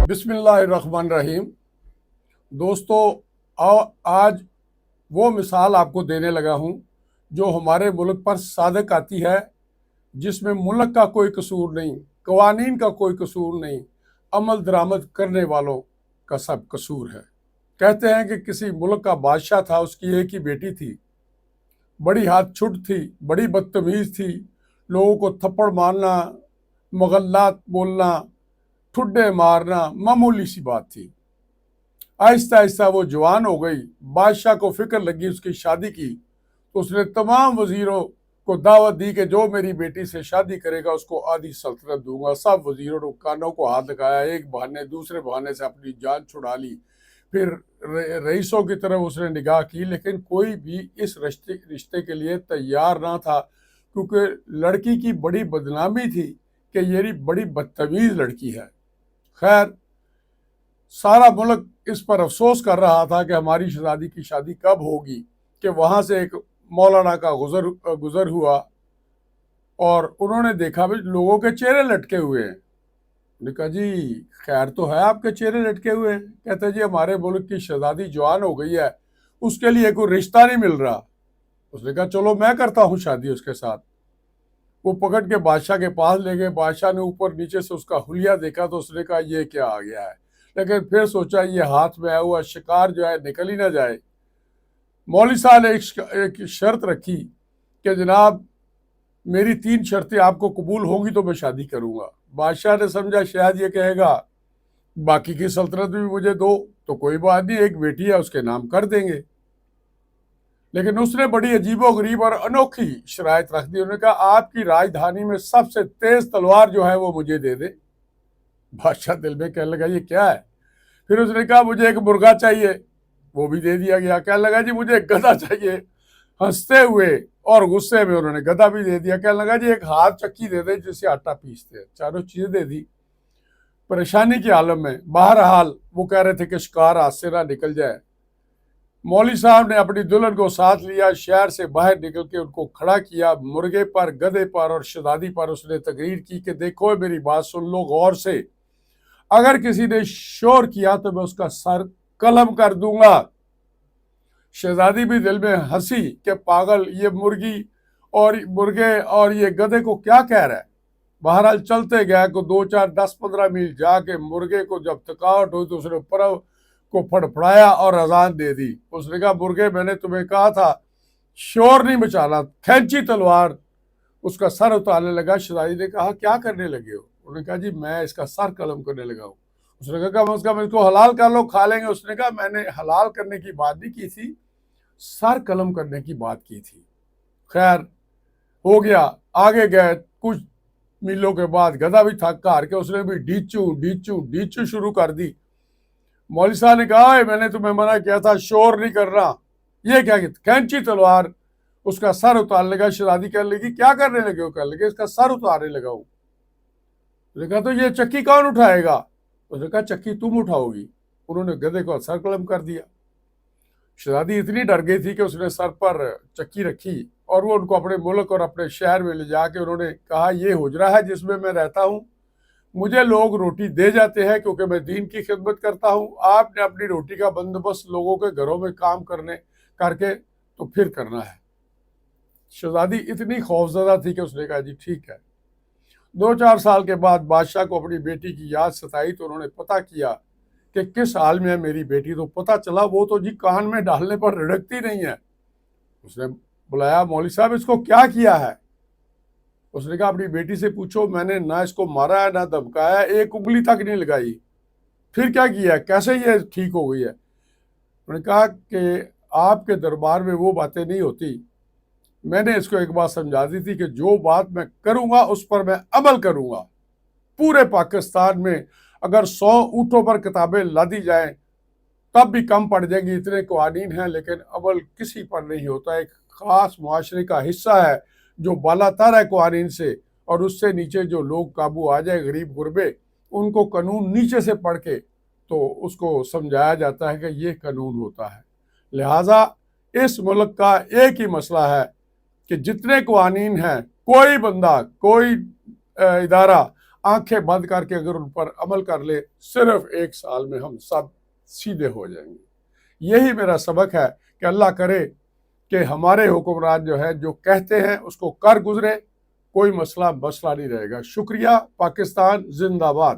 بسم اللہ الرحمن الرحیم۔ دوستو، آج وہ مثال آپ کو دینے لگا ہوں جو ہمارے ملک پر صادق آتی ہے، جس میں ملک کا کوئی قصور نہیں، قوانین کا کوئی قصور نہیں، عمل درآمد کرنے والوں کا سب قصور ہے۔ کہتے ہیں کہ کسی ملک کا بادشاہ تھا، اس کی ایک ہی بیٹی تھی، بڑی ہاتھ چھٹ تھی، بڑی بدتمیز تھی، لوگوں کو تھپڑ مارنا، مغلات بولنا، ٹھڈے مارنا معمولی سی بات تھی۔ آہستہ آہستہ وہ جوان ہو گئی، بادشاہ کو فکر لگی اس کی شادی کی، تو اس نے تمام وزیروں کو دعوت دی کہ جو میری بیٹی سے شادی کرے گا اس کو آدھی سلطنت دوں گا۔ سب وزیروں نے کانوں کو ہاتھ لگایا، ایک بہانے دوسرے بہانے سے اپنی جان چھڑا لی۔ پھر رئیسوں کی طرف اس نے نگاہ کی، لیکن کوئی بھی اس رشتے کے لیے تیار نہ تھا، کیونکہ لڑکی کی بڑی بدنامی تھی کہ یہ بڑی بدتمیز لڑکی ہے۔ خیر، سارا ملک اس پر افسوس کر رہا تھا کہ ہماری شہزادی کی شادی کب ہوگی، کہ وہاں سے ایک مولانا کا گزر ہوا اور انہوں نے دیکھا بھی لوگوں کے چہرے لٹکے ہوئے ہیں۔ نے کہا جی خیر تو ہے، آپ کے چہرے لٹکے ہوئے ہیں؟ کہتے جی ہمارے ملک کی شہزادی جوان ہو گئی ہے، اس کے لیے کوئی رشتہ نہیں مل رہا۔ اس نے کہا چلو میں کرتا ہوں شادی اس کے ساتھ۔ وہ پکڑ کے بادشاہ کے پاس لے گئے۔ بادشاہ نے اوپر نیچے سے اس کا حلیہ دیکھا تو اس نے کہا یہ کیا آ گیا ہے، لیکن پھر سوچا یہ ہاتھ میں آیا ہوا شکار جو ہے نکل ہی نہ جائے۔ مولوی صاحب نے ایک شرط رکھی کہ جناب میری 3 شرطیں آپ کو قبول ہوں گی تو میں شادی کروں گا۔ بادشاہ نے سمجھا شاید یہ کہے گا باقی کی سلطنت بھی مجھے دو، تو کوئی بات نہیں، ایک بیٹی ہے اس کے نام کر دیں گے۔ لیکن اس نے بڑی عجیب و غریب اور انوکھی شرائط رکھ دی۔ انہوں نے کہا آپ کی راجدھانی میں سب سے تیز تلوار جو ہے وہ مجھے دے دے۔ بادشاہ دل میں کہنے لگا یہ کیا ہے؟ پھر اس نے کہا مجھے ایک مرغا چاہیے، وہ بھی دے دیا گیا۔ کہنے لگا جی مجھے ایک گدھا چاہیے، ہنستے ہوئے اور غصے میں انہوں نے گدھا بھی دے دیا۔ کہنے لگا جی ایک ہاتھ چکی دے دے جس سے آٹا پیستے ہیں۔ چاروں چیزیں دے دی۔ پریشانی کے عالم میں بہرحال وہ کہہ رہے تھے کہ شکار ہاتھ سے نہ نکل جائے۔ مولوی صاحب نے اپنی دلہن کو ساتھ لیا، شہر سے باہر نکل کے ان کو کھڑا کیا، مرغے پر، گدھے پر اور شہزادی پر اس نے تقریر کی کہ دیکھو میری بات سن لو غور سے، اگر کسی نے شور کیا تو میں اس کا سر قلم کر دوں گا۔ شہزادی بھی دل میں ہنسی کہ پاگل یہ مرغے اور یہ گدھے کو کیا کہہ رہا ہے۔ بہرحال چلتے گئے کو 2 4 10 15 میل جا کے مرغے کو جب تھکاوٹ ہوئی تو اس نے پرو کو پھڑپھڑایا اور اذان دے دی۔ اس نے کہا مرغے میں نے تمہیں کہا تھا شور نہیں مچانا، کھینچی تلوار اس کا سر اتارنے لگا۔ شہزادی نے کہا کیا کرنے لگے ہو؟ انہوں نے کہا جی میں اس کا سر قلم کرنے لگا ہوں۔ اس نے کہا کم از کم اس کو حلال کر لو، کھا لیں گے۔ اس نے کہا میں نے حلال کرنے کی بات نہیں کی تھی، سر قلم کرنے کی بات کی تھی۔ خیر ہو گیا، آگے گئے۔ کچھ میلوں کے بعد گدھا بھی تھک ہار کے اس نے بھی ڈیچو شروع کر دی۔ مولوی صاحب نے کہا میں نے تمہیں منع کیا تھا شور نہیں کرنا، یہ کیا کھینچی تلوار اس کا سر اتارنے لگا۔ شہزادی کہنے لگی کیا کرنے لگے ہو؟ کہنے لگے اس کا سر اتارنے لگا ہوں۔ اس نے کہا تو یہ چکی کون اٹھائے گا؟ اس نے کہا چکی تم اٹھاؤ گی۔ انہوں نے گدھے کو سر قلم کر دیا۔ شہزادی اتنی ڈر گئی تھی کہ اس نے سر پر چکی رکھی اور وہ ان کو اپنے ملک اور اپنے شہر میں لے جا کے انہوں نے کہا یہ حجرہ ہے جس میں رہتا ہوں، مجھے لوگ روٹی دے جاتے ہیں کیونکہ میں دین کی خدمت کرتا ہوں، آپ نے اپنی روٹی کا بندوبست لوگوں کے گھروں میں کام کر کے تو پھر کرنا ہے۔ شہزادی اتنی خوفزدہ تھی کہ اس نے کہا جی ٹھیک ہے۔ 2 4 سال کے بعد بادشاہ کو اپنی بیٹی کی یاد ستائی تو انہوں نے پتہ کیا کہ کس حال میں ہے میری بیٹی، تو پتہ چلا وہ تو جی کان میں ڈالنے پر رڑکتی نہیں ہے۔ اس نے بلایا مولوی صاحب اس کو کیا کیا ہے؟ اس نے کہا اپنی بیٹی سے پوچھو، میں نے نہ اس کو مارا ہے نہ دھمکایا ہے، ایک انگلی تک نہیں لگائی۔ پھر کیا کیا ہے؟ کیسے یہ ٹھیک ہو گئی ہے؟ انہوں نے کہا کہ آپ کے دربار میں وہ باتیں نہیں ہوتی، میں نے اس کو ایک بات سمجھا دی تھی کہ جو بات میں کروں گا اس پر میں عمل کروں گا۔ پورے پاکستان میں اگر 100 اونٹوں پر کتابیں لادی جائیں تب بھی کم پڑ جائیں گی، اتنے قوانین ہیں، لیکن عمل کسی پر نہیں ہوتا۔ ایک خاص معاشرے کا حصہ ہے جو بالا تر ہے قوانین سے، اور اس سے نیچے جو لوگ قابو آ جائے غریب غربے، ان کو قانون نیچے سے پڑھ کے تو اس کو سمجھایا جاتا ہے کہ یہ قانون ہوتا ہے۔ لہٰذا اس ملک کا ایک ہی مسئلہ ہے کہ جتنے قوانین ہیں کوئی بندہ کوئی ادارہ آنکھیں بند کر کے اگر ان پر عمل کر لے، صرف 1 سال میں ہم سب سیدھے ہو جائیں گے۔ یہی میرا سبق ہے کہ اللہ کرے کہ ہمارے حکمران جو ہے جو کہتے ہیں اس کو کر گزرے، کوئی مسئلہ نہیں رہے گا۔ شکریہ۔ پاکستان زندہ باد۔